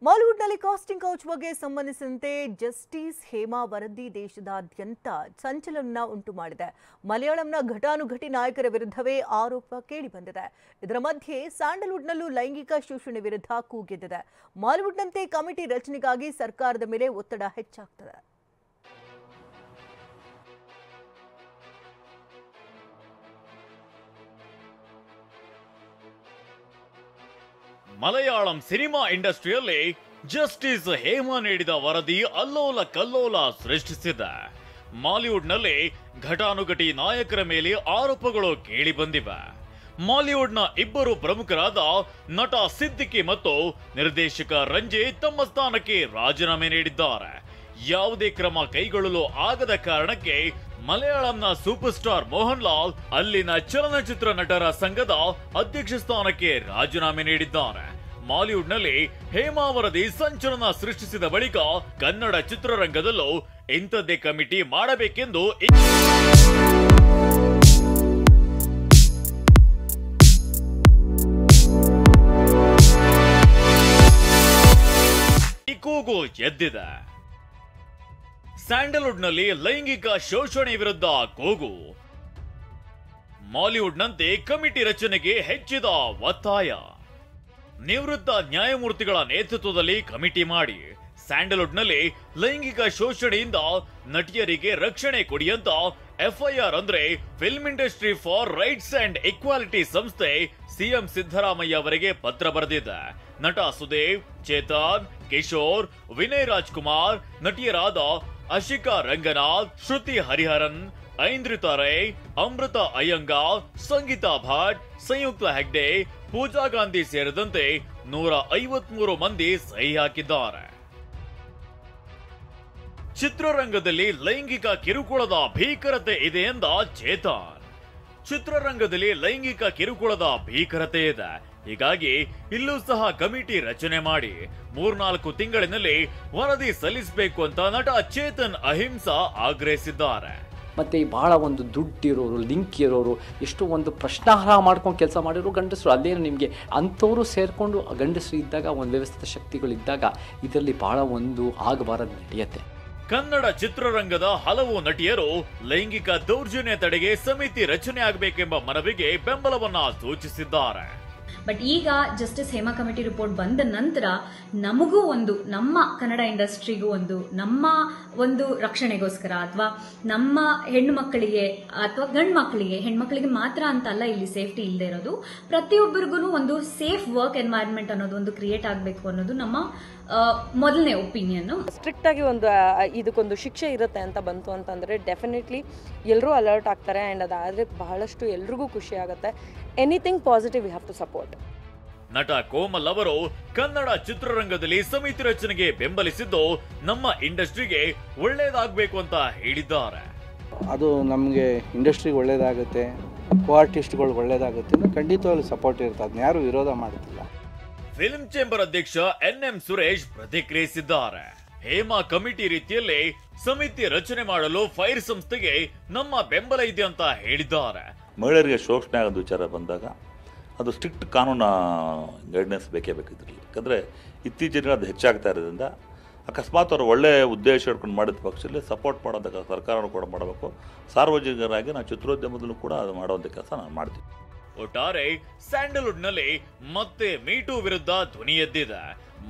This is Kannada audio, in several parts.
ಬಾಲಿವುಡ್ನಲ್ಲಿ ಕಾಸ್ಟಿಂಗ್ ಕೌಚ್ ಬಗ್ಗೆ ಸಂಬಂಧಿಸಿದಂತೆ ಜಸ್ಟಿಸ್ ಹೇಮಾ ವರದಿ ದೇಶದಾದ್ಯಂತ ಸಂಚಲನ ಉಂಟು ಮಾಡಿದೆ. ಮಲಯಾಳಂನ ಘಟಾನುಘಟಿ ನಾಯಕರ ವಿರುದ್ಧವೇ ಆರೋಪ ಕೇಳಿಬಂದಿದೆ. ಇದರ ಮಧ್ಯೆ ಸ್ಯಾಂಡಲ್ವುಡ್ನಲ್ಲೂ ಲೈಂಗಿಕ ಶೋಷಣೆ ವಿರುದ್ಧ ಕೂಗೆದ್ದಿದೆ. ಬಾಲಿವುಡ್ನಂತೆ ಕಮಿಟಿ ರಚನೆಗಾಗಿ ಸರ್ಕಾರದ ಮೇಲೆ ಒತ್ತಡ ಹೆಚ್ಚಾಗ್ತದೆ. ಮಲಯಾಳಂ ಸಿನಿಮಾ ಇಂಡಸ್ಟ್ರಿಯಲ್ಲಿ ಜಸ್ಟಿಸ್ ಹೇಮಾ ನೀಡಿದ ವರದಿ ಅಲ್ಲೋಲ ಕಲ್ಲೋಲ ಸೃಷ್ಟಿಸಿದೆ. ಮಾಲಿವುಡ್ನಲ್ಲಿ ಘಟಾನುಘಟಿ ನಾಯಕರ ಮೇಲೆ ಆರೋಪಗಳು ಕೇಳಿ ಬಂದಿವೆ. ಮಾಲಿವುಡ್ನ ಇಬ್ಬರು ಪ್ರಮುಖರಾದ ನಟ ಸಿದ್ದಿಕಿ ಮತ್ತು ನಿರ್ದೇಶಕ ರಂಜಿತ್ ತಮ್ಮ ಸ್ಥಾನಕ್ಕೆ ರಾಜೀನಾಮೆ ನೀಡಿದ್ದಾರೆ. ಯಾವುದೇ ಕ್ರಮ ಕೈಗೊಳ್ಳಲು ಆಗದ ಕಾರಣಕ್ಕೆ ಮಲಯಾಳಂನ ಸೂಪರ್ ಸ್ಟಾರ್ ಮೋಹನ್ ಲಾಲ್ ಅಲ್ಲಿನ ಚಲನಚಿತ್ರ ನಟರ ಸಂಘದ ಅಧ್ಯಕ್ಷ ಸ್ಥಾನಕ್ಕೆ ರಾಜೀನಾಮೆ ನೀಡಿದ್ದಾರೆ. ಮಾಲಿವುಡ್ನಲ್ಲಿ ಹೇಮಾ ವರದಿ ಸಂಚಲನ ಸೃಷ್ಟಿಸಿದ ಬಳಿಕ ಕನ್ನಡ ಚಿತ್ರರಂಗದಲ್ಲೂ ಇಂಥದ್ದೇ ಕಮಿಟಿ ಮಾಡಬೇಕೆಂದು ಕೂಗು ಎದ್ದಿದೆ. ಸ್ಯಾಂಡಲ್ವುಡ್ನಲ್ಲಿ ಲೈಂಗಿಕ ಶೋಷಣೆ ವಿರುದ್ಧ ಕೂಗು. ಮಾಲಿವುಡ್ನಂತೆ ಕಮಿಟಿ ರಚನೆಗೆ ಹೆಚ್ಚಿದ ಒತ್ತಾಯ. ನಿವೃತ್ತ ನ್ಯಾಯಮೂರ್ತಿಗಳ ನೇತೃತ್ವದಲ್ಲಿ ಕಮಿಟಿ ಮಾಡಿ ಸ್ಯಾಂಡಲ್ವುಡ್ನಲ್ಲಿ ಲೈಂಗಿಕ ಶೋಷಣೆಯಿಂದ ನಟಿಯರಿಗೆ ರಕ್ಷಣೆ ಕೊಡಿಯಂತ ಎಫ್ಐಆರ್ ಅಂದ್ರೆ film industry for rights and equality ಸಂಸ್ಥೆ ಸಿಎಂ ಸಿದ್ದರಾಮಯ್ಯ ಅವರಿಗೆ ಪತ್ರ ಬರೆದಿದೆ. ನಟ ಸುದೇವ್, ಚೇತನ್, ಕಿಶೋರ್, ವಿನಯ್ ರಾಜ್ಕುಮಾರ್, ನಟಿಯರಾದ ಅಶಿಕಾ ರಂಗನಾಥ್, ಶ್ರುತಿ ಹರಿಹರನ್, ಐಂದ್ರಿತಾ ರೈ, ಅಮೃತ ಅಯ್ಯಂಗಾರ್, ಸಂಗೀತಾ ಭಟ್, ಸಂಯುಕ್ತ ಹೆಗ್ಡೆ, ಪೂಜಾ ಗಾಂಧಿ ಸೇರಿದಂತೆ 153 ಮಂದಿ ಸಹಿ ಹಾಕಿದ್ದಾರೆ. ಚಿತ್ರರಂಗದಲ್ಲಿ ಲೈಂಗಿಕ ಕಿರುಕುಳದ ಭೀಕರತೆ ಇದೆ ಎಂದ ಚೇತನ್. ಚಿತ್ರರಂಗದಲ್ಲಿ ಲೈಂಗಿಕ ಕಿರುಕುಳದ ಭೀಕರತೆ ಇದೆ, ಹೀಗಾಗಿ ಇಲ್ಲೂ ಸಹ ಕಮಿಟಿ ರಚನೆ ಮಾಡಿ 3-4 ತಿಂಗಳಿನಲ್ಲಿ ವರದಿ ಸಲ್ಲಿಸಬೇಕು ಅಂತ ನಟ ಚೇತನ್ ಅಹಿಂಸಾ ಆಗ್ರಹಿಸಿದ್ದಾರೆ. ಮತ್ತು ಬಹಳ ಒಂದು ದುಡ್ಡಿರೋರು, ಲಿಂಕ್ ಇರೋರು, ಎಷ್ಟು ಒಂದು ಪ್ರಶ್ನಾರ್ಹ ಮಾಡ್ಕೊಂಡು ಕೆಲಸ ಮಾಡಿರೋ ಗಂಡಸರು, ಅಲ್ಲೇನು ನಿಮಗೆ ಅಂಥವರು ಸೇರಿಕೊಂಡು ಗಂಡಸರು ಇದ್ದಾಗ, ಒಂದು ವ್ಯವಸ್ಥಿತ ಶಕ್ತಿಗಳಿದ್ದಾಗ ಇದರಲ್ಲಿ ಬಹಳ ಒಂದು ಆಗಬಾರದು ನಡೆಯುತ್ತೆ. ಕನ್ನಡ ಚಿತ್ರರಂಗದ ಹಲವು ನಟಿಯರು ಲೈಂಗಿಕ ದೌರ್ಜನ್ಯ ತಡೆಗೆ ಸಮಿತಿ ರಚನೆ ಆಗಬೇಕೆಂಬ ಮನವಿಗೆ ಬೆಂಬಲವನ್ನ ಸೂಚಿಸಿದ್ದಾರೆ. ಬಟ್ ಈಗ ಜಸ್ಟಿಸ್ ಹೇಮಾ ಕಮಿಟಿ ರಿಪೋರ್ಟ್ ಬಂದ ನಂತರ ನಮಗೂ ಒಂದು, ನಮ್ಮ ಕನ್ನಡ ಇಂಡಸ್ಟ್ರಿಗೂ ನಮ್ಮ ಒಂದು ರಕ್ಷಣೆಗೋಸ್ಕರ ಅಥವಾ ನಮ್ಮ ಹೆಣ್ಣು ಮಕ್ಕಳಿಗೆ ಅಥವಾ ಗಂಡು ಮಕ್ಕಳಿಗೆ, ಹೆಣ್ಮಕ್ಳಿಗೆ ಮಾತ್ರ ಅಂತ ಅಲ್ಲ ಇಲ್ಲಿ ಸೇಫ್ಟಿ ಇಲ್ಲದೆ ಇರೋದು, ಪ್ರತಿಯೊಬ್ಬರಿಗೂ ಒಂದು ಸೇಫ್ ವರ್ಕ್ ಎನ್ವೈರನ್ಮೆಂಟ್ ಅನ್ನೋದು ಒಂದು ಕ್ರಿಯೇಟ್ ಆಗಬೇಕು ಅನ್ನೋದು ನಮ್ಮ ಮೊದಲನೇ ಒಪಿನಿಯನ್. ಸ್ಟ್ರಿಕ್ಟ್ ಆಗಿ ಇದಕ್ಕೊಂದು ಶಿಕ್ಷೆ ಇರುತ್ತೆ ಅಂತ ಬಂತು ಅಂತಂದರೆ ಡೆಫಿನೆಟ್ಲಿ ಎಲ್ಲರೂ ಅಲರ್ಟ್ ಆಗ್ತಾರೆ. ಆ್ಯಂಡ್ ಅದಾದರೆ ಬಹಳಷ್ಟು ಎಲ್ರಿಗೂ ಖುಷಿ ಆಗುತ್ತೆ. Anything positive we have to support. ನಟ ಕೋಮಲ್ ಅವರು ಕನ್ನಡ ಚಿತ್ರರಂಗದಲ್ಲಿ ಸಮಿತಿ ರಚನೆಗೆ ಬೆಂಬಲಿಸಿದ್ದು ನಮ್ಮ ಇಂಡಸ್ಟ್ರಿಗೆ ಒಳ್ಳೇದಾಗಬೇಕು ಅಂತ ಹೇಳಿದ್ದಾರೆ. ಅದು ನಮಗೆ ಇಂಡಸ್ಟ್ರಿಗೆ ಒಳ್ಳೇದಾಗುತ್ತೆ, ಕೋ ಆರ್ಟಿಸ್ಟ್ಗಳು ಒಳ್ಳೇದಾಗುತ್ತೆ, ಖಂಡಿತವಾಗ್ಲೂ ಸಪೋರ್ಟ್ ಇರುತ್ತೆ, ಅದನ್ನ ಯಾರು ವಿರೋಧ ಮಾಡ್ತಿಲ್ಲ. ಫಿಲ್ಮ್ ಚೇಂಬರ್ ಅಧ್ಯಕ್ಷ NM ಸುರೇಶ್ ಪ್ರತಿಕ್ರಿಯಿಸಿದ್ದಾರೆ. ಹೇಮಾ ಕಮಿಟಿ ರೀತಿಯಲ್ಲಿ ಸಮಿತಿ ರಚನೆ ಮಾಡಲು ಫೈರ್ ಸಂಸ್ಥೆಗೆ ನಮ್ಮ ಬೆಂಬಲ ಇದೆ ಅಂತ ಹೇಳಿದ್ದಾರೆ. ಮಹಿಳೆಯರಿಗೆ ಶೋಷಣೆ ಆಗೋದು ವಿಚಾರ ಬಂದಾಗ ಅದು ಸ್ಟ್ರಿಕ್ಟ್ ಕಾನೂನು ಗೈಡ್ನೆಸ್ ಬೇಕೇ ಬೇಕಿದ್ರಲ್ಲಿ. ಯಾಕಂದರೆ ಇತ್ತೀಚಿನ ಅದು ಹೆಚ್ಚಾಗ್ತಾ ಇರೋದ್ರಿಂದ ಅಕಸ್ಮಾತ್ ಅವರು ಒಳ್ಳೆಯ ಉದ್ದೇಶ ಇಟ್ಕೊಂಡು ಮಾಡಿದ ಪಕ್ಷದಲ್ಲಿ ಸಪೋರ್ಟ್ ಮಾಡೋದಕ್ಕೆ ಸರ್ಕಾರನೂ ಕೂಡ ಮಾಡಬೇಕು. ಸಾರ್ವಜನಿಕರಾಗಿ ನಾವು ಚಿತ್ರೋದ್ಯಮದಲ್ಲೂ ಕೂಡ ಅದು ಮಾಡುವಂಥ ಕೆಲಸ ನಾವು ಮಾಡ್ತೀವಿ. ಒಟ್ಟಾರೆ ಸ್ಯಾಂಡಲ್ವುಡ್ನಲ್ಲಿ ಮತ್ತೆ ಮೀಟೂ ವಿರುದ್ಧ ಧ್ವನಿ ಎದ್ದಿದೆ.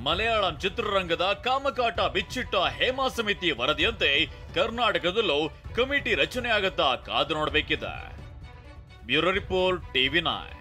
ಮಲಯಾಳಂ ಚಿತ್ರರಂಗದ ಕಾಮಕಾಟ ಬಿಚ್ಚಿಟ್ಟ ಹೇಮಾ ಸಮಿತಿ ವರದಿಯಂತೆ ಕರ್ನಾಟಕದಲ್ಲೂ ಕಮಿಟಿ ರಚನೆ ಆಗತ್ತಾ ಕಾದು ನೋಡಬೇಕಿದೆ. Bureau report, TV9.